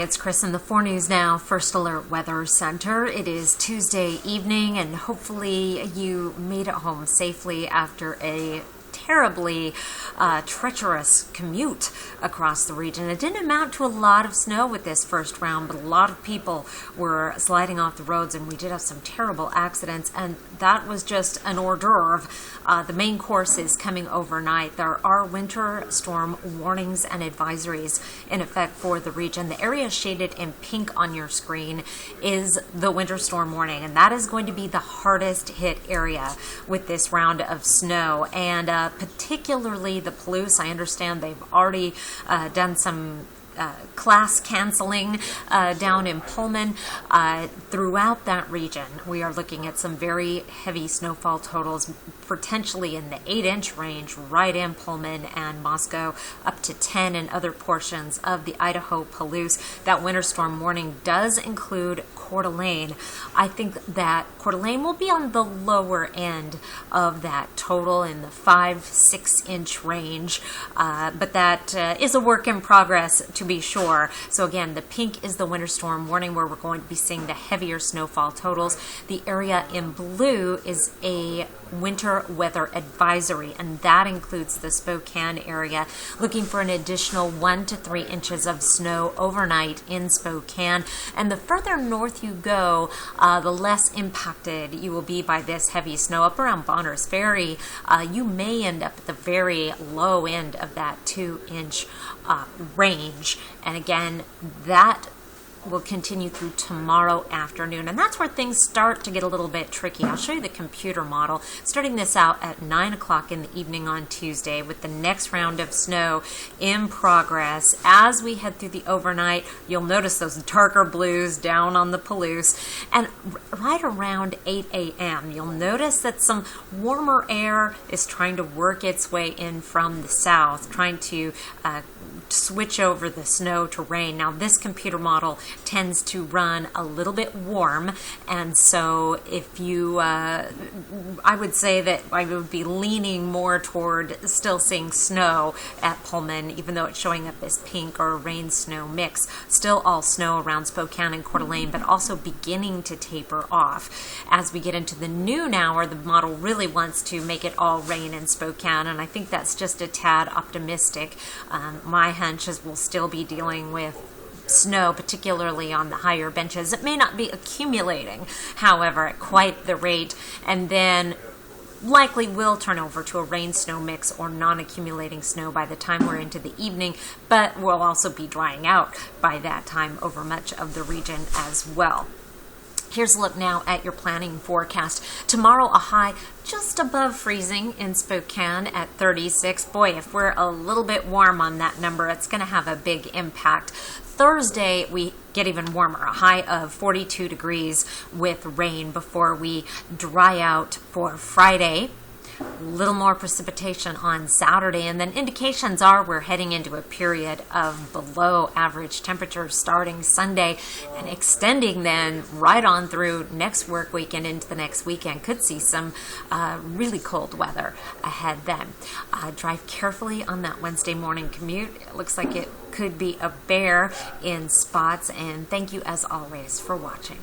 it's Kris in the 4 News Now First Alert Weather Center. It is Tuesday evening, and hopefully you made it home safely after a terribly treacherous commute across the region. It didn't amount to a lot of snow with this first round, but a lot of people were sliding off the roads, and we did have some terrible accidents, and that was just an hors d'oeuvre. The main course is coming overnight. There are winter storm warnings and advisories in effect for the region. The area shaded in pink on your screen is the winter storm warning, and that is going to be the hardest hit area with this round of snow. And particularly the Palouse. I understand they've already done some class canceling down in Pullman. Throughout that region, we are looking at some very heavy snowfall totals, potentially in the 8-inch range right in Pullman and Moscow, up to 10 in other portions of the Idaho Palouse. That winter storm warning does include Coeur d'Alene. I think that Coeur d'Alene will be on the lower end of that total in the 5-6-inch range, but that is a work in progress to be sure. So again, the pink is the winter storm warning, where we're going to be seeing the heavier snowfall totals. The area in blue is a winter weather advisory, and that includes the Spokane area. Looking for an additional 1 to 3 inches of snow overnight in Spokane. And the further north you go, the less impacted you will be by this heavy snow. Up around Bonners Ferry, you may end up at the very low end of that 2-inch range. And again, that will continue through tomorrow afternoon, and that's where things start to get a little bit tricky. I'll show you the computer model, starting this out at 9 o'clock in the evening on Tuesday, with the next round of snow in progress. As we head through the overnight, you'll notice those darker blues down on the Palouse, and right around 8 a.m. you'll notice that some warmer air is trying to work its way in from the south, trying to switch over the snow to rain. Now, this computer model tends to run a little bit warm, and so if you I would say that I would be leaning more toward still seeing snow at Pullman, even though it's showing up as pink or a rain snow mix. Still all snow around Spokane and Coeur d'Alene, but also beginning to taper off. As we get into the noon hour, the model really wants to make it all rain in Spokane, and I think that's just a tad optimistic. My hunch is we'll still be dealing with snow, particularly on the higher benches. It may not be accumulating, however, at quite the rate, and then likely will turn over to a rain-snow mix or non-accumulating snow by the time we're into the evening, but will also be drying out by that time over much of the region as well. Here's a look now at your planning forecast. Tomorrow, a high just above freezing in Spokane at 36. Boy, if we're a little bit warm on that number, it's going to have a big impact. Thursday, we get even warmer, a high of 42 degrees with rain before we dry out for Friday. A little more precipitation on Saturday, and then indications are we're heading into a period of below average temperatures starting Sunday and extending then right on through next work weekend into the next weekend. Could see some really cold weather ahead then. Drive carefully on that Wednesday morning commute. It looks like it could be a bear in spots, and thank you as always for watching.